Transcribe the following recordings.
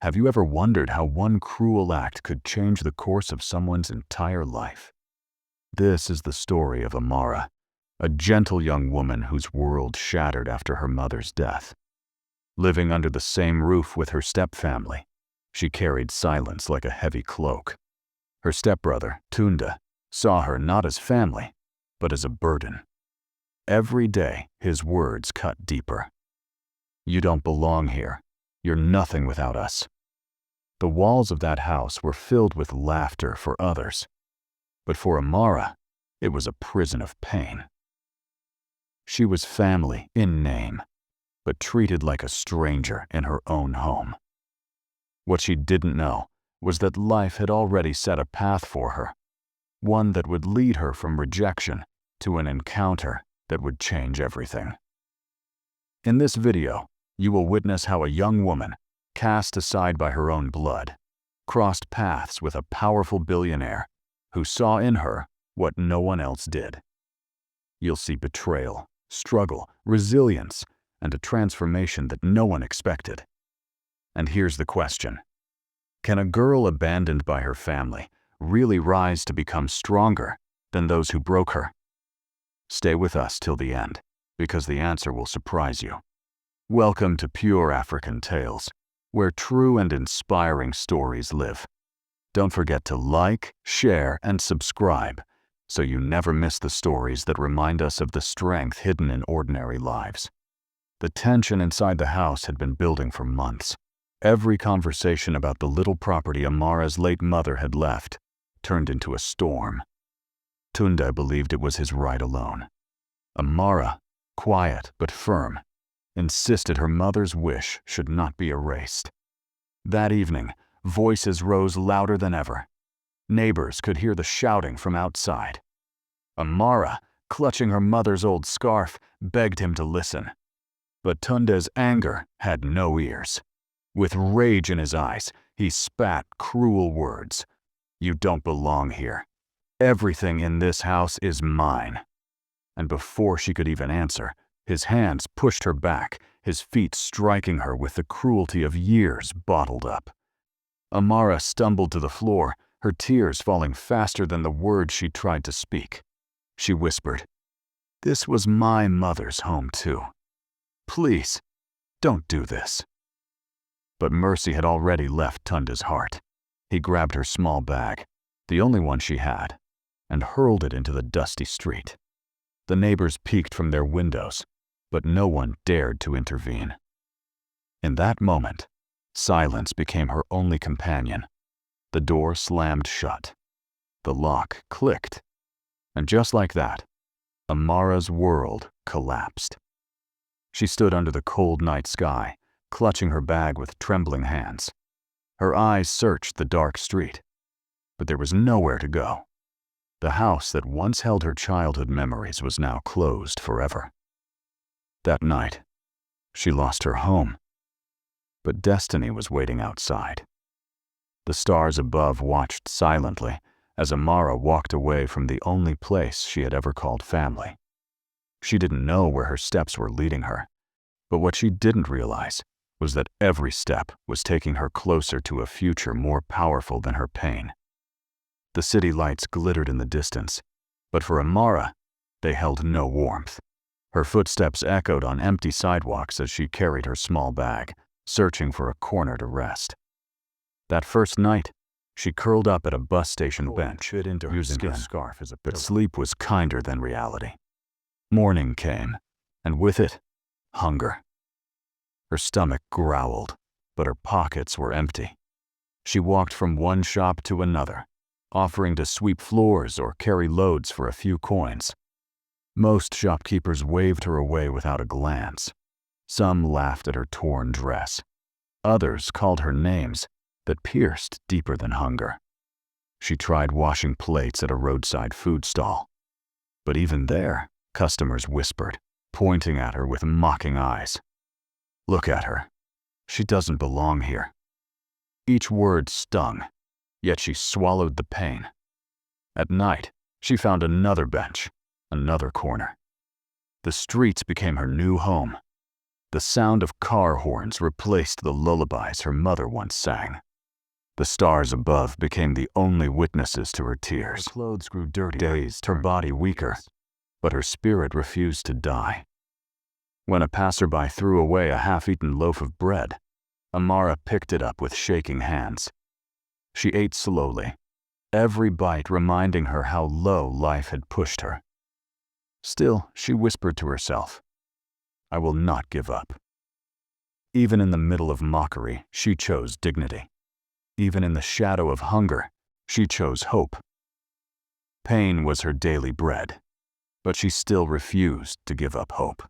Have you ever wondered how one cruel act could change the course of someone's entire life? This is the story of Amara, a gentle young woman whose world shattered after her mother's death. Living under the same roof with her stepfamily, she carried silence like a heavy cloak. Her stepbrother, Tunda, saw her not as family, but as a burden. Every day, his words cut deeper. "You don't belong here. You're nothing without us." The walls of that house were filled with laughter for others, but for Amara, it was a prison of pain. She was family in name, but treated like a stranger in her own home. What she didn't know was that life had already set a path for her, one that would lead her from rejection to an encounter that would change everything. In this video, you will witness how a young woman, cast aside by her own blood, crossed paths with a powerful billionaire who saw in her what no one else did. You'll see betrayal, struggle, resilience, and a transformation that no one expected. And here's the question: can a girl abandoned by her family really rise to become stronger than those who broke her? Stay with us till the end, because the answer will surprise you. Welcome to Pure African Tales, where true and inspiring stories live. Don't forget to like, share, and subscribe so you never miss the stories that remind us of the strength hidden in ordinary lives. The tension inside the house had been building for months. Every conversation about the little property Amara's late mother had left turned into a storm. Tunda believed it was his right alone. Amara, quiet but firm, insisted her mother's wish should not be erased. That evening, voices rose louder than ever. Neighbors could hear the shouting from outside. Amara, clutching her mother's old scarf, begged him to listen. But Tunda's anger had no ears. With rage in his eyes, he spat cruel words. "You don't belong here. Everything in this house is mine." And before she could even answer, his hands pushed her back, his feet striking her with the cruelty of years bottled up. Amara stumbled to the floor, her tears falling faster than the words she tried to speak. She whispered, "This was my mother's home too. Please, don't do this." But mercy had already left Tunda's heart. He grabbed her small bag, the only one she had, and hurled it into the dusty street. The neighbors peeked from their windows, but no one dared to intervene. In that moment, silence became her only companion. The door slammed shut. The lock clicked. And just like that, Amara's world collapsed. She stood under the cold night sky, clutching her bag with trembling hands. Her eyes searched the dark street, but there was nowhere to go. The house that once held her childhood memories was now closed forever. That night, she lost her home, but destiny was waiting outside. The stars above watched silently as Amara walked away from the only place she had ever called family. She didn't know where her steps were leading her, but what she didn't realize was that every step was taking her closer to a future more powerful than her pain. The city lights glittered in the distance, but for Amara, they held no warmth. Her footsteps echoed on empty sidewalks as she carried her small bag, searching for a corner to rest. That first night, she curled up at a bus station bench, using her scarf as a pillow. But sleep was kinder than reality. Morning came, and with it, hunger. Her stomach growled, but her pockets were empty. She walked from one shop to another, offering to sweep floors or carry loads for a few coins. Most shopkeepers waved her away without a glance. Some laughed at her torn dress. Others called her names that pierced deeper than hunger. She tried washing plates at a roadside food stall. But even there, customers whispered, pointing at her with mocking eyes. "Look at her. She doesn't belong here." Each word stung, yet she swallowed the pain. At night, she found another bench, another corner. The streets became her new home. The sound of car horns replaced the lullabies her mother once sang. The stars above became the only witnesses to her tears. Her clothes grew dirty, dazed, her body weaker, but her spirit refused to die. When a passerby threw away a half-eaten loaf of bread, Amara picked it up with shaking hands. She ate slowly, every bite reminding her how low life had pushed her. Still, she whispered to herself, "I will not give up." Even in the middle of mockery, she chose dignity. Even in the shadow of hunger, she chose hope. Pain was her daily bread, but she still refused to give up hope.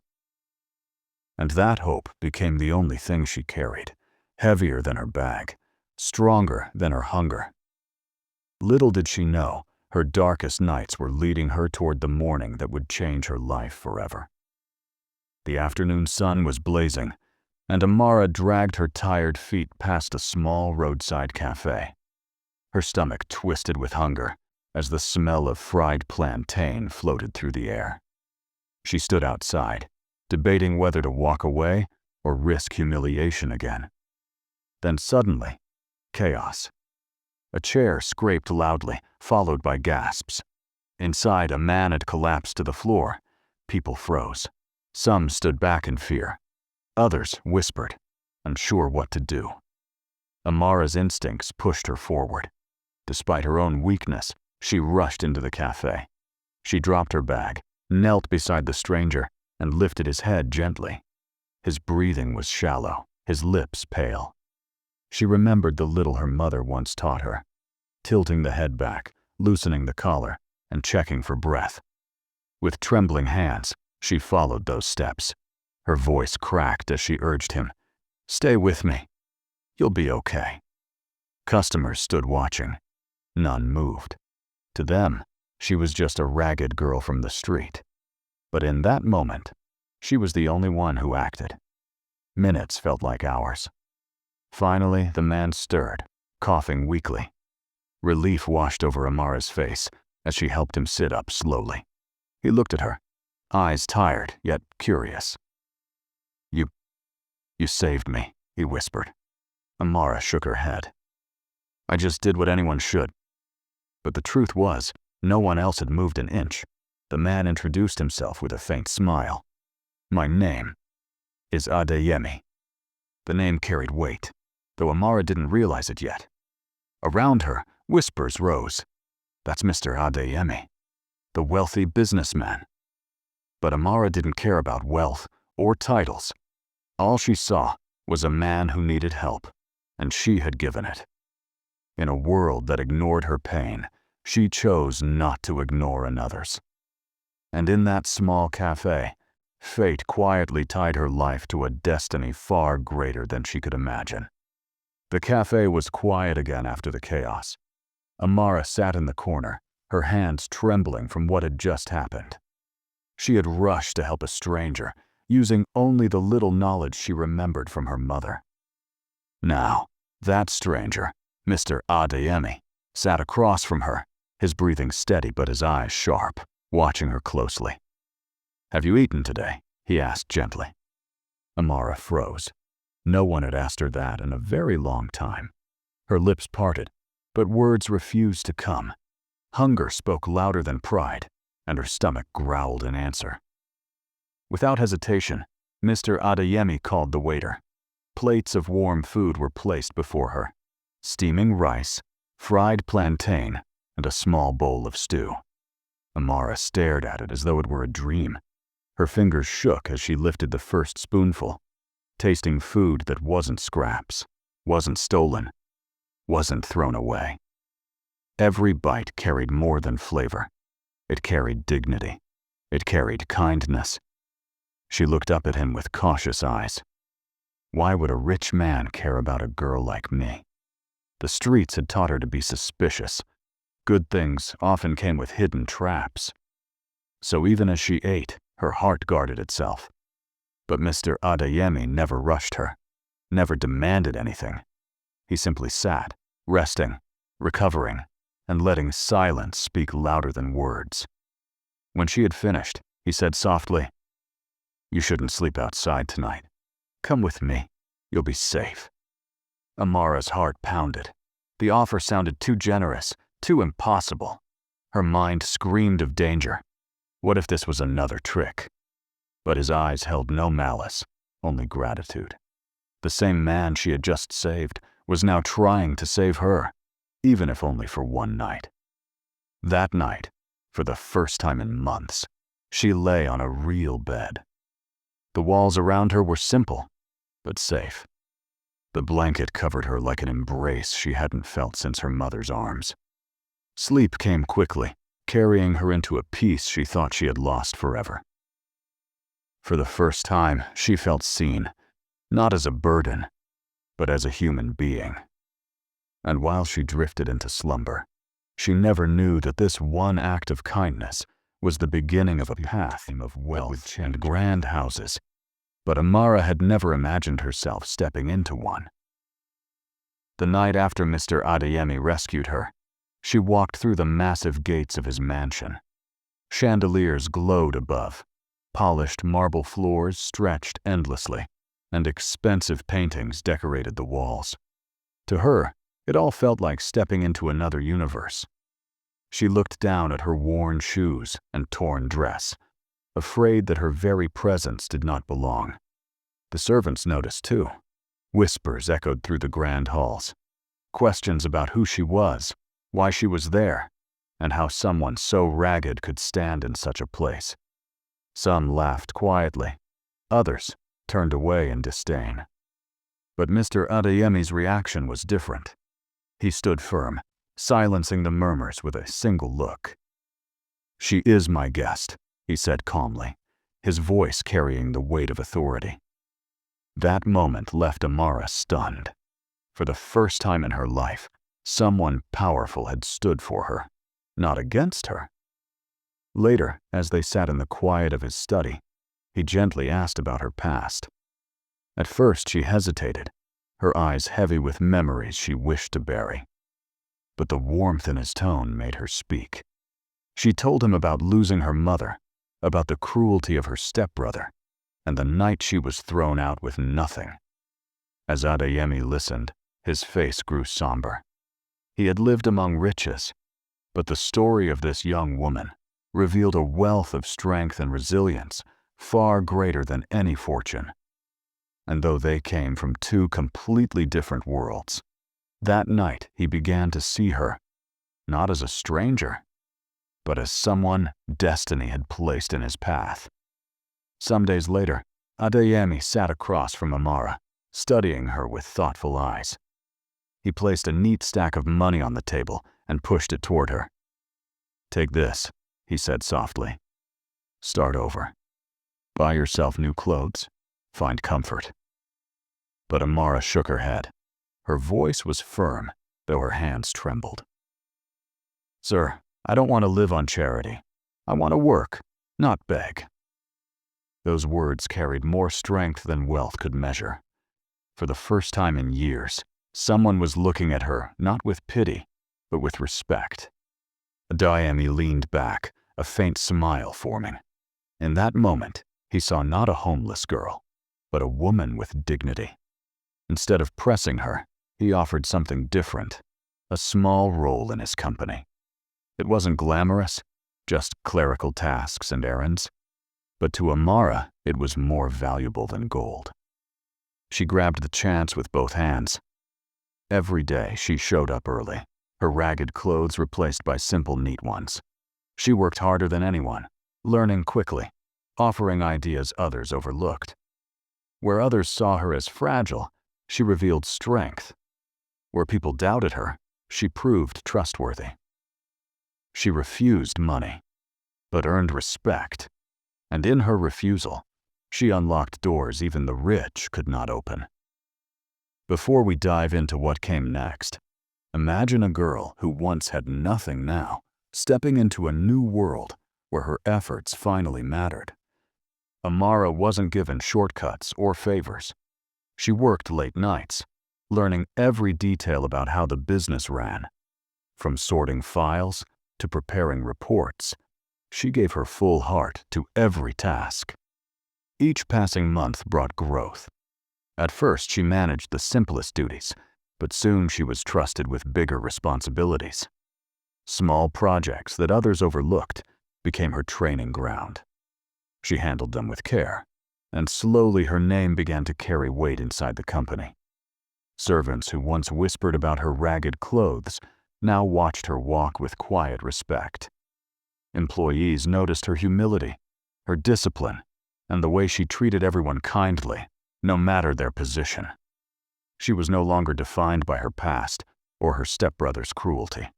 And that hope became the only thing she carried, heavier than her bag, stronger than her hunger. Little did she know, her darkest nights were leading her toward the morning that would change her life forever. The afternoon sun was blazing, and Amara dragged her tired feet past a small roadside cafe. Her stomach twisted with hunger as the smell of fried plantain floated through the air. She stood outside, debating whether to walk away or risk humiliation again. Then suddenly, chaos. A chair scraped loudly, followed by gasps. Inside, a man had collapsed to the floor. People froze. Some stood back in fear. Others whispered, unsure what to do. Amara's instincts pushed her forward. Despite her own weakness, she rushed into the cafe. She dropped her bag, knelt beside the stranger, and lifted his head gently. His breathing was shallow, his lips pale. She remembered the little her mother once taught her, tilting the head back, loosening the collar, and checking for breath. With trembling hands, she followed those steps. Her voice cracked as she urged him, "Stay with me. You'll be okay." Customers stood watching. None moved. To them, she was just a ragged girl from the street. But in that moment, she was the only one who acted. Minutes felt like hours. Finally, the man stirred, coughing weakly. Relief washed over Amara's face as she helped him sit up slowly. He looked at her, eyes tired yet curious. You saved me," he whispered. Amara shook her head. "I just did what anyone should." But the truth was, no one else had moved an inch. The man introduced himself with a faint smile. "My name is Adeyemi." The name carried weight, though Amara didn't realize it yet. Around her, whispers rose. "That's Mr. Adeyemi, the wealthy businessman." But Amara didn't care about wealth or titles. All she saw was a man who needed help, and she had given it. In a world that ignored her pain, she chose not to ignore another's. And in that small cafe, fate quietly tied her life to a destiny far greater than she could imagine. The cafe was quiet again after the chaos. Amara sat in the corner, her hands trembling from what had just happened. She had rushed to help a stranger, using only the little knowledge she remembered from her mother. Now, that stranger, Mr. Adeyemi, sat across from her, his breathing steady but his eyes sharp, watching her closely. "Have you eaten today?" he asked gently. Amara froze. No one had asked her that in a very long time. Her lips parted, but words refused to come. Hunger spoke louder than pride, and her stomach growled in answer. Without hesitation, Mr. Adeyemi called the waiter. Plates of warm food were placed before her. Steaming rice, fried plantain, and a small bowl of stew. Amara stared at it as though it were a dream. Her fingers shook as she lifted the first spoonful, tasting food that wasn't scraps, wasn't stolen, wasn't thrown away. Every bite carried more than flavor. It carried dignity. It carried kindness. She looked up at him with cautious eyes. Why would a rich man care about a girl like me? The streets had taught her to be suspicious. Good things often came with hidden traps. So even as she ate, her heart guarded itself. But Mr. Adeyemi never rushed her, never demanded anything. He simply sat, resting, recovering, and letting silence speak louder than words. When she had finished, he said softly, "You shouldn't sleep outside tonight. Come with me. You'll be safe." Amara's heart pounded. The offer sounded too generous, too impossible. Her mind screamed of danger. What if this was another trick? But his eyes held no malice, only gratitude. The same man she had just saved was now trying to save her, even if only for one night. That night, for the first time in months, she lay on a real bed. The walls around her were simple, but safe. The blanket covered her like an embrace she hadn't felt since her mother's arms. Sleep came quickly, carrying her into a peace she thought she had lost forever. For the first time, she felt seen, not as a burden, but as a human being. And while she drifted into slumber, she never knew that this one act of kindness was the beginning of a path of wealth and grand houses. But Amara had never imagined herself stepping into one. The night after Mr. Adeyemi rescued her, she walked through the massive gates of his mansion. Chandeliers glowed above, polished marble floors stretched endlessly, and expensive paintings decorated the walls. To her, it all felt like stepping into another universe. She looked down at her worn shoes and torn dress, afraid that her very presence did not belong. The servants noticed too. Whispers echoed through the grand halls. Questions about who she was, why she was there, and how someone so ragged could stand in such a place. Some laughed quietly. Others turned away in disdain. But Mr. Adeyemi's reaction was different. He stood firm, silencing the murmurs with a single look. "She is my guest," he said calmly, his voice carrying the weight of authority. That moment left Amara stunned. For the first time in her life, someone powerful had stood for her, not against her. Later, as they sat in the quiet of his study, he gently asked about her past. At first she hesitated, her eyes heavy with memories she wished to bury. But the warmth in his tone made her speak. She told him about losing her mother, about the cruelty of her stepbrother, and the night she was thrown out with nothing. As Adeyemi listened, his face grew somber. He had lived among riches, but the story of this young woman revealed a wealth of strength and resilience far greater than any fortune. And though they came from two completely different worlds, that night he began to see her, not as a stranger, but as someone destiny had placed in his path. Some days later, Adeyemi sat across from Amara, studying her with thoughtful eyes. He placed a neat stack of money on the table and pushed it toward her. "Take this," he said softly. "Start over. Buy yourself new clothes. Find comfort." But Amara shook her head. Her voice was firm, though her hands trembled. "Sir, I don't want to live on charity. I want to work, not beg." Those words carried more strength than wealth could measure. For the first time in years, someone was looking at her not with pity, but with respect. Adeyemi leaned back, a faint smile forming. In that moment, he saw not a homeless girl, but a woman with dignity. Instead of pressing her, he offered something different, a small role in his company. It wasn't glamorous, just clerical tasks and errands. But to Amara, it was more valuable than gold. She grabbed the chance with both hands. Every day she showed up early, her ragged clothes replaced by simple, neat ones. She worked harder than anyone, learning quickly, offering ideas others overlooked. Where others saw her as fragile, she revealed strength. Where people doubted her, she proved trustworthy. She refused money, but earned respect. And in her refusal, she unlocked doors even the rich could not open. Before we dive into what came next, imagine a girl who once had nothing now, stepping into a new world where her efforts finally mattered. Amara wasn't given shortcuts or favors. She worked late nights, learning every detail about how the business ran. From sorting files to preparing reports, she gave her full heart to every task. Each passing month brought growth, At first, she managed the simplest duties, but soon she was trusted with bigger responsibilities. Small projects that others overlooked became her training ground. She handled them with care, and slowly her name began to carry weight inside the company. Servants who once whispered about her ragged clothes now watched her walk with quiet respect. Employees noticed her humility, her discipline, and the way she treated everyone kindly, no matter their position. She was no longer defined by her past or her stepbrother's cruelty.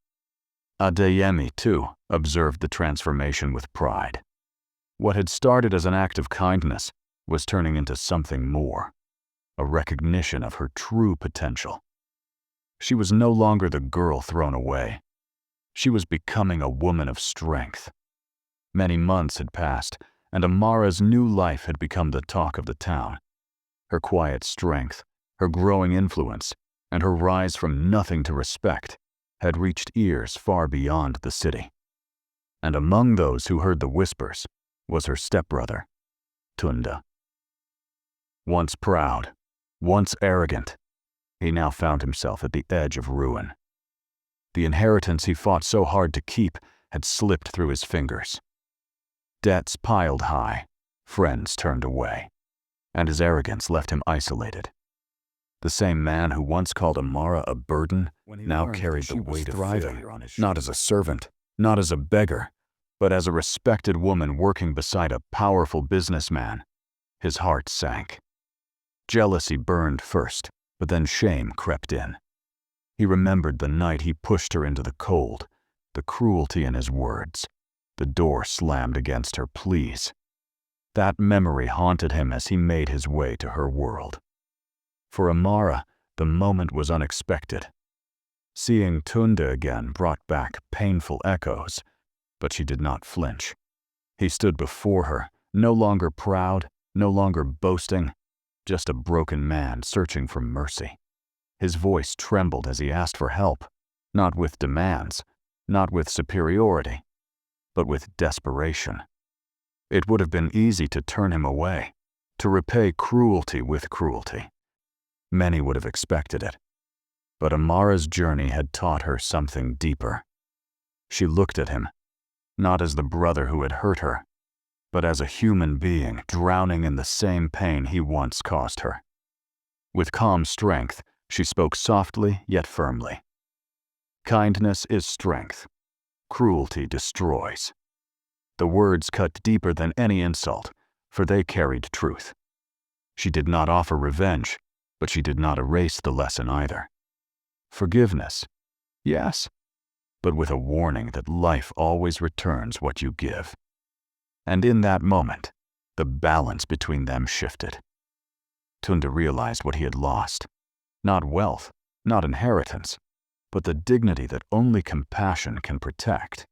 Adeyemi, too, observed the transformation with pride. What had started as an act of kindness was turning into something more, a recognition of her true potential. She was no longer the girl thrown away. She was becoming a woman of strength. Many months had passed, and Amara's new life had become the talk of the town. Her quiet strength, her growing influence, and her rise from nothing to respect had reached ears far beyond the city. And among those who heard the whispers was her stepbrother, Tunda. Once proud, once arrogant, he now found himself at the edge of ruin. The inheritance he fought so hard to keep had slipped through his fingers. Debts piled high, friends turned away, and his arrogance left him isolated. The same man who once called Amara a burden now carried the weight of failure on his shoulders. Not as a servant, not as a beggar, but as a respected woman working beside a powerful businessman. His heart sank. Jealousy burned first, but then shame crept in. He remembered the night he pushed her into the cold, the cruelty in his words, the door slammed against her pleas. That memory haunted him as he made his way to her world. For Amara, the moment was unexpected. Seeing Tunda again brought back painful echoes, but she did not flinch. He stood before her, no longer proud, no longer boasting, just a broken man searching for mercy. His voice trembled as he asked for help, not with demands, not with superiority, but with desperation. It would have been easy to turn him away, to repay cruelty with cruelty. Many would have expected it. But Amara's journey had taught her something deeper. She looked at him, not as the brother who had hurt her, but as a human being drowning in the same pain he once caused her. With calm strength, she spoke softly yet firmly. Kindness is strength. Cruelty destroys. The words cut deeper than any insult, for they carried truth. She did not offer revenge, but she did not erase the lesson either. Forgiveness, yes, but with a warning that life always returns what you give. And in that moment, the balance between them shifted. Tunda realized what he had lost. Not wealth, not inheritance, but the dignity that only compassion can protect.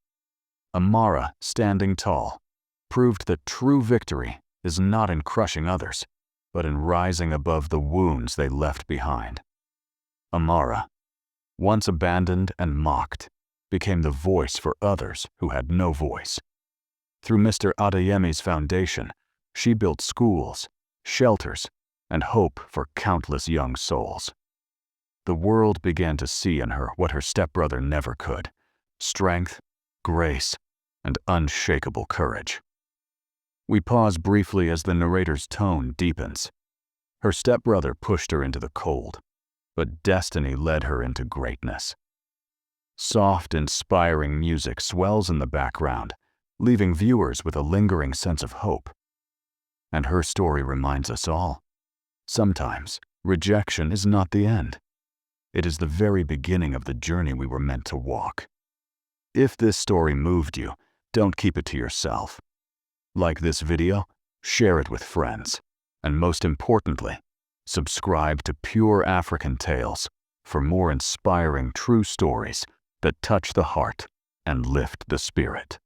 Amara, standing tall, proved that true victory is not in crushing others, but in rising above the wounds they left behind. Amara, once abandoned and mocked, became the voice for others who had no voice. Through Mr. Adeyemi's foundation, she built schools, shelters, and hope for countless young souls. The world began to see in her what her stepbrother never could: strength, grace, and unshakable courage. We pause briefly as the narrator's tone deepens. Her stepbrother pushed her into the cold, but destiny led her into greatness. Soft, inspiring music swells in the background, leaving viewers with a lingering sense of hope. And her story reminds us all: sometimes rejection is not the end. It is the very beginning of the journey we were meant to walk. If this story moved you, don't keep it to yourself. Like this video, share it with friends, and most importantly, subscribe to Pure African Tales for more inspiring true stories that touch the heart and lift the spirit.